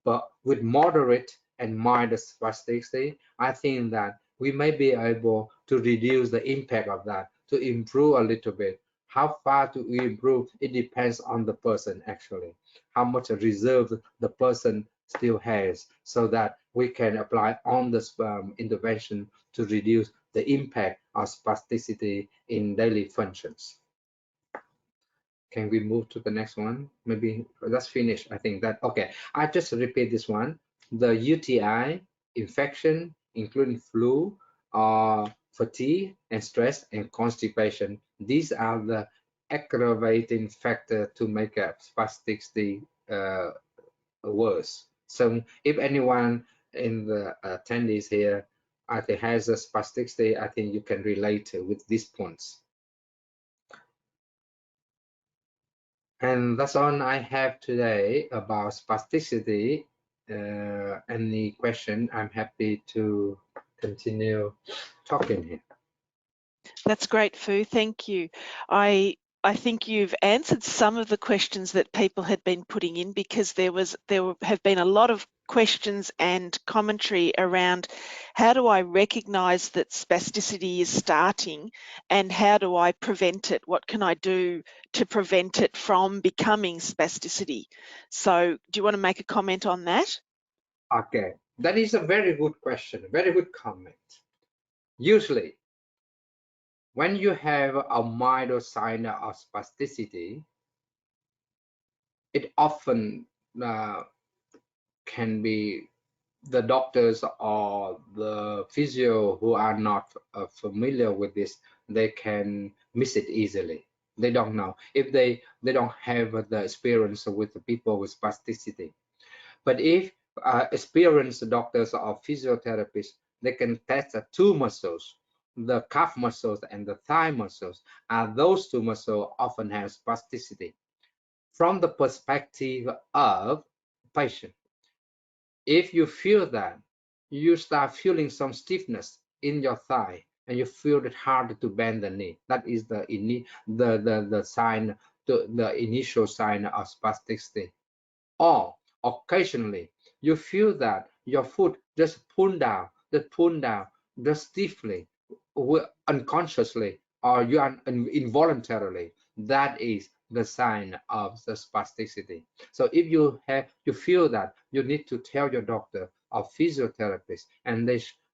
But with moderate and mild spasticity, I think that we may be able to reduce the impact of that, to improve a little bit. How far to improve? It depends on the person actually, how much reserve the person still has, so that we can apply on the intervention to reduce the impact of spasticity in daily functions. Can we move to the next one? Maybe let's finish. I think that, okay. I just repeat this one. The UTI, infection, including flu, fatigue and stress and constipation. These are the aggravating factor to make a spasticity worse. So if anyone in the attendees here, I think has a spasticity, I think you can relate with these points. And that's all I have today about spasticity. Any question, I'm happy to continue talking here. That's great, Phu. Thank you. I I think you've answered some of the questions that people had been putting in, because have been a lot of questions and commentary around how do I recognise that spasticity is starting, and how do I prevent it? What can I do to prevent it from becoming spasticity? So do you want to make a comment on that? Okay, that is a very good question, very good comment. Usually, when you have a mild sign of spasticity, it often can be the doctors or the physio who are not familiar with this. They can miss it easily. They don't know if they don't have the experience with the people with spasticity. But if experienced doctors or physiotherapists, they can test the two muscles, the calf muscles and the thigh muscles, and those two muscles often have spasticity. From the perspective of patient, if you feel that, you start feeling some stiffness in your thigh and you feel it hard to bend the knee. That is the sign, the initial sign of spasticity. Or occasionally you feel that your foot just pull down, just stiffly, unconsciously, or you are involuntarily. That is the sign of the spasticity. So if you feel that, you need to tell your doctor or physiotherapist, and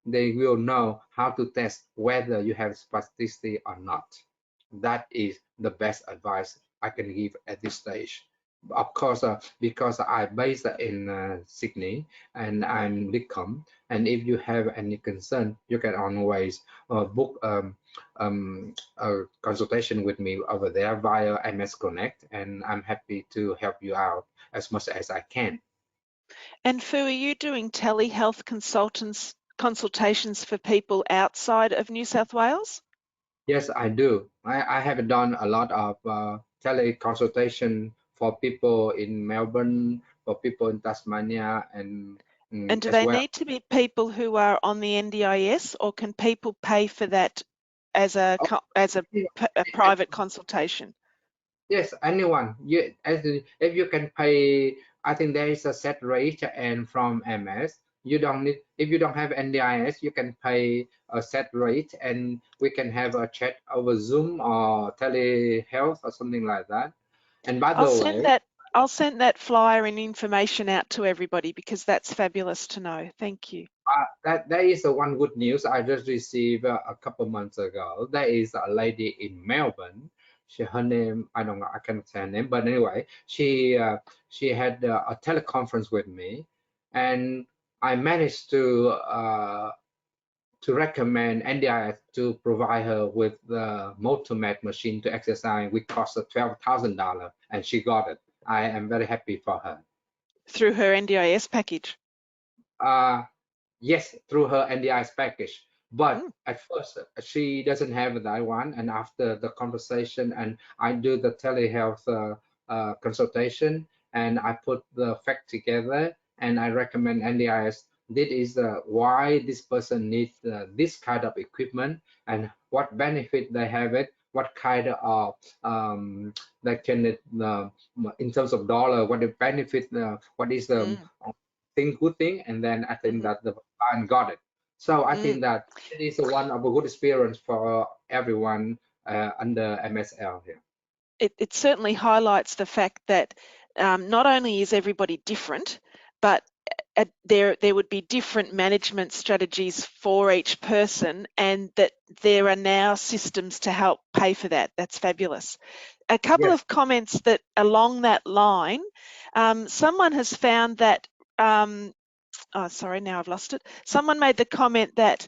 they will know how to test whether you have spasticity or not. That is the best advice I can give at this stage. Of course, because I'm based in Sydney and I'm Lidcombe, and if you have any concern, you can always book a consultation with me over there via MS Connect, and I'm happy to help you out as much as I can. And Phu, are you doing telehealth consultations for people outside of New South Wales? Yes, I do. I have done a lot of teleconsultation for people in Melbourne, for people in Tasmania, and And do as they well. need to be people who are on the NDIS, or can people pay for that as Oh, a private consultation? yes, anyone. If you can pay, I think there is a set rate, and from MS, you don't need. If you don't have NDIS, you can pay a set rate, and we can have a chat over Zoom or telehealth or something like that. And by I'll the send way, that I'll send that flyer and information out to everybody, because that's fabulous to know. Thank you. that is the one good news I just received a couple months ago. There is a lady in Melbourne. Her name, I don't know, I can't say her name, but anyway, she had a teleconference with me, and I managed to recommend NDIS to provide her with the Motomat machine to exercise, which cost her $12,000, and she got it. I am very happy for her. Through her NDIS package. Uh, Yes, through her NDIS package. But Mm. at first, she doesn't have that one. And after the conversation, and I do the telehealth consultation, and I put the fact together, and I recommend NDIS. This is why this person needs this kind of equipment, and what benefit they have it, what kind of they can in terms of dollar, what the benefit, what is the Mm. good thing, and then I think Mhm. that the client got it. So I Mm. think that it is one of a good experience for everyone under MSL here. It certainly highlights the fact that not only is everybody different, but there would be different management strategies for each person, and that there are now systems to help pay for that. That's fabulous. A couple Yes. of comments that along that line, someone has found that, oh, sorry, now I've lost it. Someone made the comment that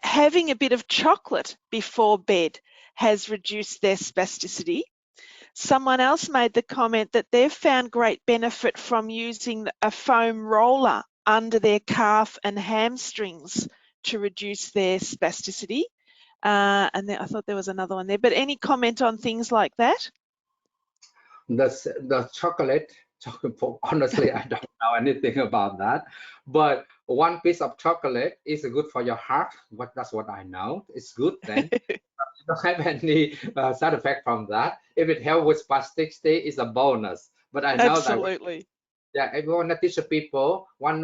having a bit of chocolate before bed has reduced their spasticity. Someone else made the comment that they've found great benefit from using a foam roller under their calf and hamstrings to reduce their spasticity. And then I thought there was another one there, but any comment on things like that? the chocolate. Honestly, I don't know anything about that, but one piece of chocolate is good for your heart. But that's what I know. It's good then. Don't have any side effect from that. If it helps with spasticity, it's a bonus. But I know that, Absolutely. yeah, if you want to teach people one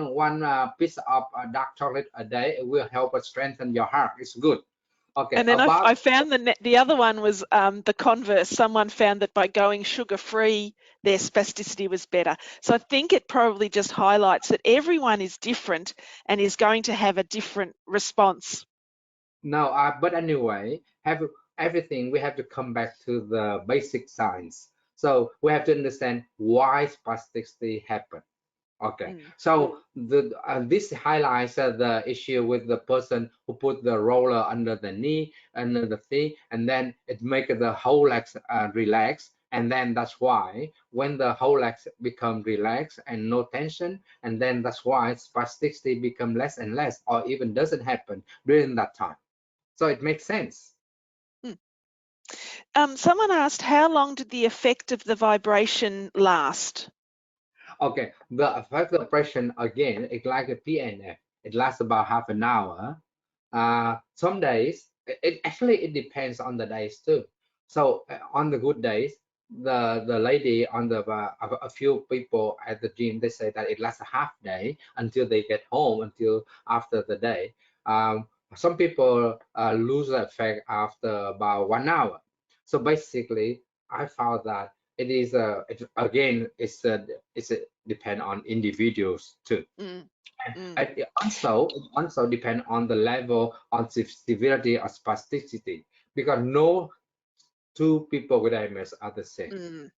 piece of dark chocolate a day, it will help us strengthen your heart. It's good. Okay, And then about I found the other one was the converse. Someone found that by going sugar-free, their spasticity was better. So I think it probably just highlights that everyone is different and is going to have a different response. no, but anyway, have everything. We have to come back to the basic science. So we have to understand why spasticity happen. Okay, Mm. so this highlights the issue with the person who put the roller under the knee, under the feet, and then it make the whole leg relax, and then that's why when the whole leg become relaxed and no tension, and then that's why spasticity become less and less, or even doesn't happen during that time. So it makes sense. Someone asked, how long did the effect of the vibration last? Okay, the effect of pressure again, it's like a PNF. It lasts about half an hour. Some days, it actually it depends on the days too. So on the good days, the lady on the a few people at the gym, they say that it lasts a half day until they get home, until after the day. Some people lose the effect after about 1 hour. So basically, I found that it is again it's a depend on individuals too. Mm, mm, And it also depend on the level of severity of spasticity, because no two people with MS are the same. mm,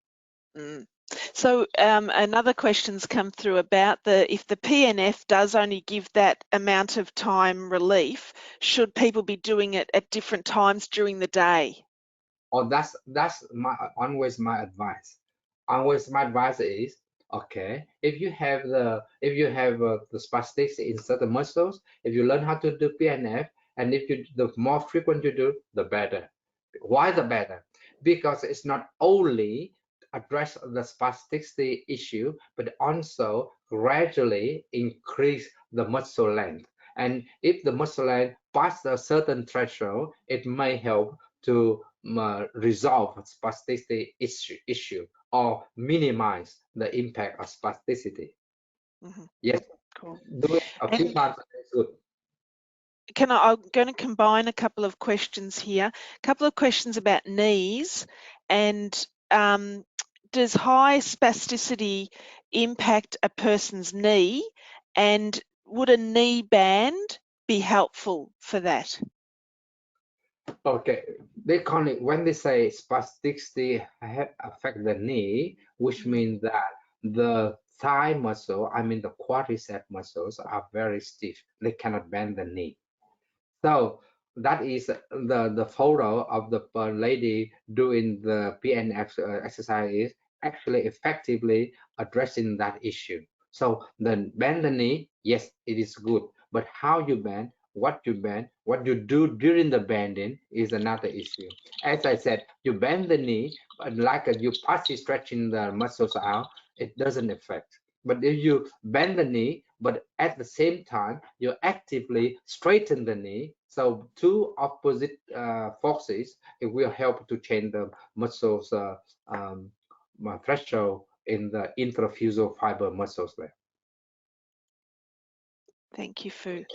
mm. So another question's come through about if the PNF does only give that amount of time relief, should people be doing it at different times during the day? Or that's my always my advice. Always my advice is, okay, if you have the spasticity in certain muscles, if you learn how to do PNF, and if you the more frequent you do, the better. Why the better? Because it's not only address the spasticity issue, but also gradually increase the muscle length. And if the muscle length past a certain threshold, it may help to resolve spasticity issue or minimize the impact of spasticity. Mm-hmm. Yes, Cool. do it a few And times is good. I'm going to combine a couple of questions here. A couple of questions about knees, and does high spasticity impact a person's knee, and would a knee band be helpful for that? Okay, they call it when they say spasticity affect the knee, which Mm, means that the thigh muscle, I mean the quadricep muscles, are very stiff. They cannot bend the knee. So that is the photo of the lady doing the PNF exercise is actually effectively addressing that issue. So then bend the knee, yes, it is good, but how you bend, what you do during the bending is another issue. As I said, you bend the knee, but like you partially stretching the muscles out, it doesn't affect. But if you bend the knee, but at the same time, you actively straighten the knee. So two opposite forces, it will help to change the muscles um, threshold in the interfusible fiber muscles there. thank you, Phu.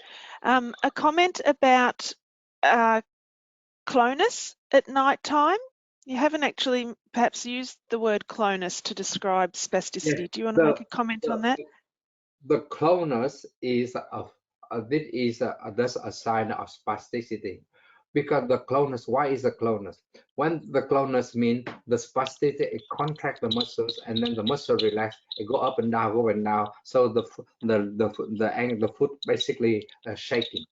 A comment about clonus at night time. You haven't actually perhaps used the word clonus to describe Yes, spasticity. Do you want to the make a comment on the that? the clonus is this is that's a sign of spasticity, because the clonus, why is the clonus? When the clonus means the spasticity, it contract the muscles and then the muscle relax, it go up and down, go and down, so the foot basically shaking.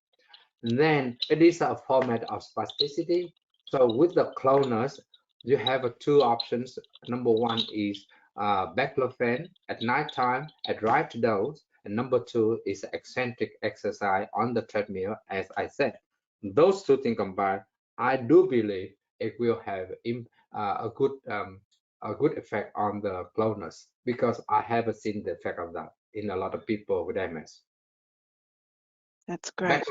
And then it is a format of spasticity. So with the clonus, you have two options. Number one is BACLOFEN at nighttime at right dose, and number two is eccentric exercise on the treadmill, as I said. Those two things combined, I do believe it will have a good a good effect on the clonus, because I haven't seen the effect of that in a lot of people with MS. That's great.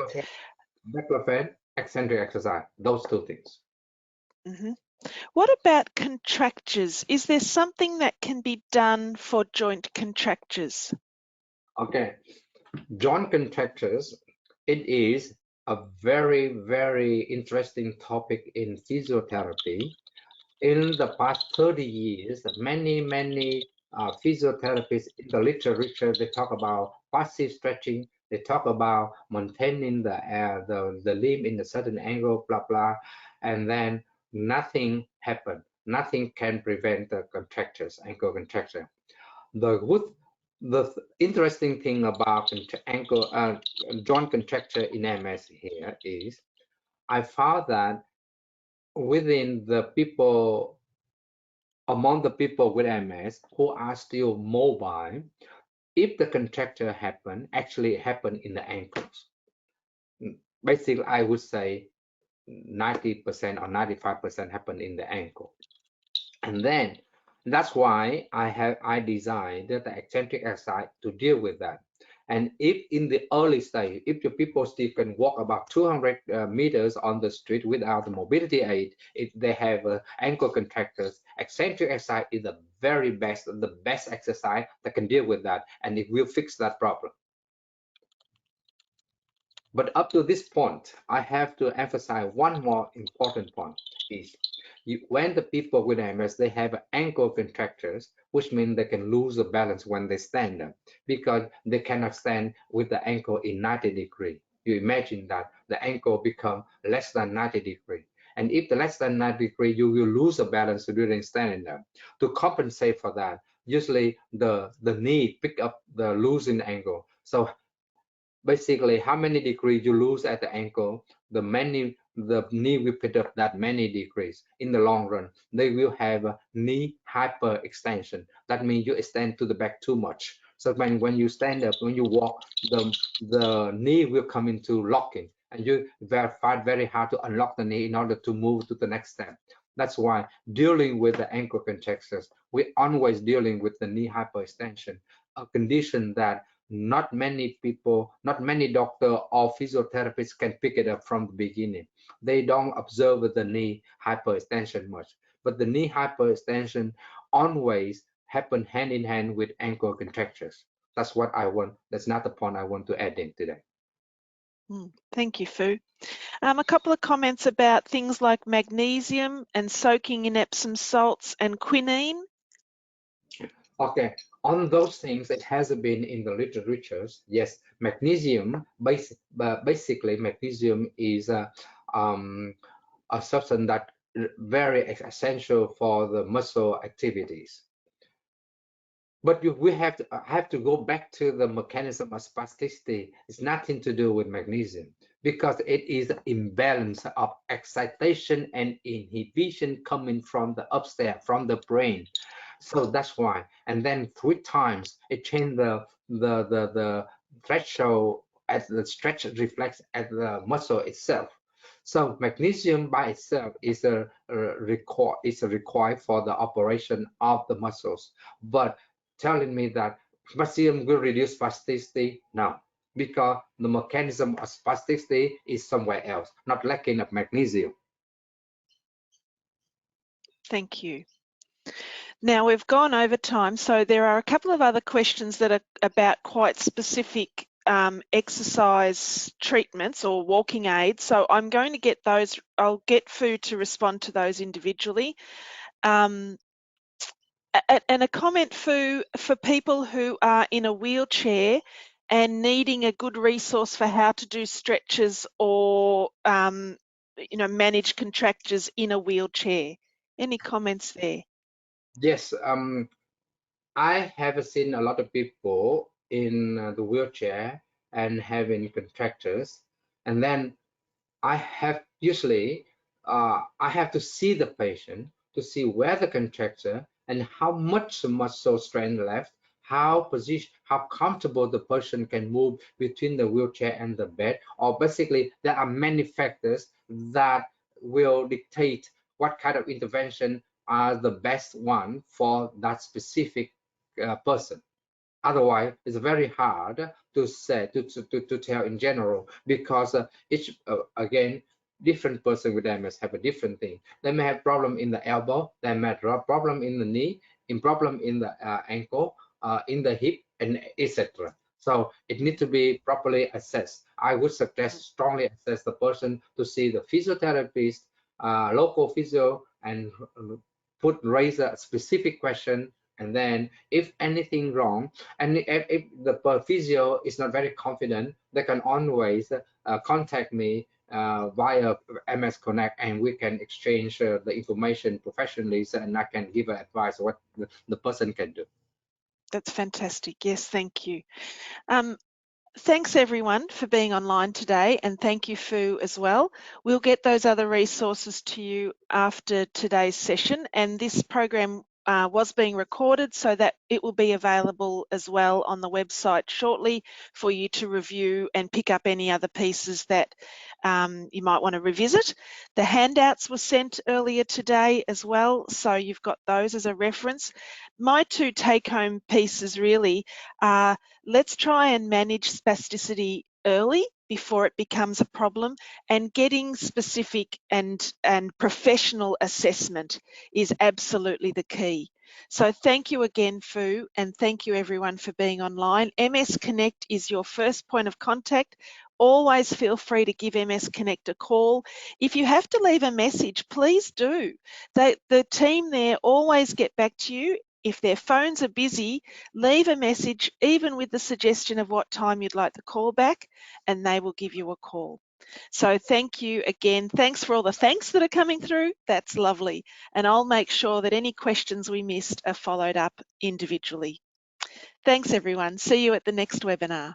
BACLOFEN, eccentric exercise, those two things. What about contractures? Is there something that can be done for joint contractures? Okay, joint contractures, it is a very, very interesting topic in physiotherapy. In the past 30 years, many physiotherapists in the literature, they talk about passive stretching, they talk about maintaining the limb in a certain angle, blah, blah, and then nothing happened. Nothing can prevent the contractures, ankle contracture. The interesting thing about joint contracture in MS here is I found that within the people, among the people with MS who are still mobile, if the contracture actually happen in the ankles. Basically, I would say 90% or 95% happen in the ankle. And then that's why I designed the eccentric exercise to deal with that. And if in the early stage, if the people still can walk about 200 meters on the street without the mobility aid, if they have ankle contractures, eccentric exercise is the best exercise that can deal with that, and it will fix that problem. But up to this point, I have to emphasize one more important point is when the people with MS, they have ankle contractures, which means they can lose the balance when they stand up because they cannot stand with the ankle in 90 degrees. You imagine that the ankle become less than 90 degrees. And if the less than 90 degrees, you will lose the balance during standing up. To compensate for that, usually the knee pick up the losing angle. So basically how many degrees you lose at the ankle, the knee will pick up that many degrees. In the long run, they will have a knee hyperextension. That means you extend to the back too much. So when you stand up, when you walk, the knee will come into locking, and you find very hard to unlock the knee in order to move to the next step. That's why dealing with the ankle contractures, we're always dealing with the knee hyperextension, a condition that not many people, not many doctor or physiotherapists can pick it up from the beginning. They don't observe the knee hyperextension much, but the knee hyperextension always happen hand in hand with ankle contractures. That's what I want. That's not the point I want to add in today. Thank you, Phu. A couple of comments about things like magnesium and soaking in Epsom salts and quinine. Okay, on those things, it has been in the literature. Yes, magnesium, basically magnesium is a substance that very essential for the muscle activities. But we have to go back to the mechanism of spasticity. It's nothing to do with magnesium because it is imbalance of excitation and inhibition coming from the upstairs, from the brain. So that's why. And then 3 times it changed the threshold as the stretch reflex at the muscle itself. So magnesium by itself is required for the operation of the muscles, but telling me that magnesium will reduce spasticity? No, because the mechanism of spasticity is somewhere else, not lacking of magnesium. Thank you. Now we've gone over time, so there are a couple of other questions that are about quite specific exercise treatments or walking aids. So I'm going to get those, I'll get Phu to respond to those individually. And a comment, Phu, for people who are in a wheelchair and needing a good resource for how to do stretches or manage contractures in a wheelchair. Any comments there? Yes, I have seen a lot of people in the wheelchair and having contractures, and then I have usually I have to see the patient to see where the contracture and how much muscle strength left, how comfortable the person can move between the wheelchair and the bed, or basically there are many factors that will dictate what kind of intervention are the best one for that specific person. Otherwise, it's very hard to say to tell in general, because each again, different person with MS have a different thing. They may have problem in the elbow, they may have problem in the knee, in problem in the ankle, in the hip, and etc. So it needs to be properly assessed. I would suggest strongly assess the person to see the physiotherapist, local physio, and raise a specific question. And then if anything wrong, and if the physio is not very confident, they can always contact me via MS Connect, and we can exchange the information professionally, and I can give advice what the person can do. That's fantastic. Yes, thank you. Thanks everyone for being online today, and thank you, Phu, as well. We'll get those other resources to you after today's session, and this program was being recorded so that it will be available as well on the website shortly for you to review and pick up any other pieces that you might want to revisit. The handouts were sent earlier today as well, so you've got those as a reference. My two take-home pieces really are, let's try and manage spasticity early before it becomes a problem, and getting specific and professional assessment is absolutely the key. So thank you again, Phu, and thank you everyone for being online. MS Connect is your first point of contact. Always feel free to give MS Connect a call. If you have to leave a message, please do. The team there always get back to you. If their phones are busy, leave a message, even with the suggestion of what time you'd like the call back, and they will give you a call. So thank you again. Thanks for all the thanks that are coming through. That's lovely. And I'll make sure that any questions we missed are followed up individually. Thanks everyone. See you at the next webinar.